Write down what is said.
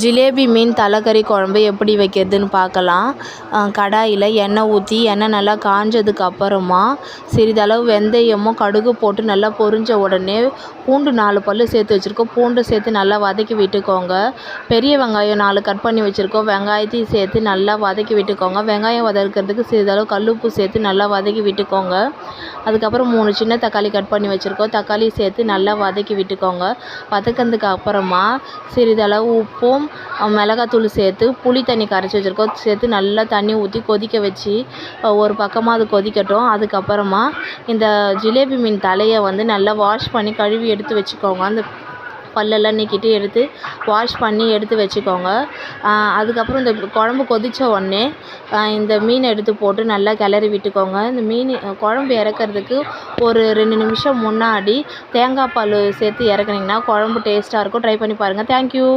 ஜிலேபி மீன் தலைக்கறி குழம்பு எப்படி வைக்கிறதுன்னு பார்க்கலாம். கடாயில் எண்ணெய் ஊற்றி எண்ணெய் நல்லா காஞ்சதுக்கு அப்புறமா சிறிதளவு வெந்தயமும் கடுகு போட்டு நல்லா பொரிஞ்ச உடனே பூண்டு 4 பல் சேர்த்து வச்சுருக்கோம். பூண்டு சேர்த்து நல்லா வதக்கி விட்டுக்கோங்க. பெரிய வெங்காயம் 4 கட் பண்ணி வச்சுருக்கோம். வெங்காயத்தையும் சேர்த்து நல்லா வதக்கி விட்டுக்கோங்க. வெங்காயம் வதக்கிறதுக்கு சிறிதளவு கல்லுப்பு சேர்த்து நல்லா வதக்கி விட்டுக்கோங்க. அதுக்கப்புறம் 3 சின்ன தக்காளி கட் பண்ணி வச்சுருக்கோம். தக்காளி சேர்த்து நல்லா வதக்கி விட்டுக்கோங்க. வதக்கினதுக்கு அப்புறமா சிறிதளவு உப்பும் மிளகாத்தூள் சேர்த்து புளி தண்ணி கரைச்சி வச்சுருக்கோம். சேர்த்து நல்லா தண்ணி ஊற்றி கொதிக்க வச்சு ஒரு பக்கமாக அது கொதிக்கட்டும். அதுக்கப்புறமா இந்த ஜிலேபி மீன் தலையை நல்லா வாஷ் பண்ணி கழுவி எடுத்து வச்சுக்கோங்க. அந்த பல்லெல்லாம் நீக்கிட்டு எடுத்து வாஷ் பண்ணி எடுத்து வச்சுக்கோங்க. அதுக்கப்புறம் இந்த குழம்பு கொதித்த உடனே இந்த மீனை எடுத்து போட்டு நல்லா கிளறி விட்டுக்கோங்க. இந்த மீன் குழம்பு இறக்கிறதுக்கு ஒரு 2 நிமிஷம் முன்னாடி தேங்காய் பால் சேர்த்து இறக்குனீங்கன்னா குழம்பு டேஸ்ட்டாக இருக்கும். ட்ரை பண்ணி பாருங்கள். தேங்க்யூ.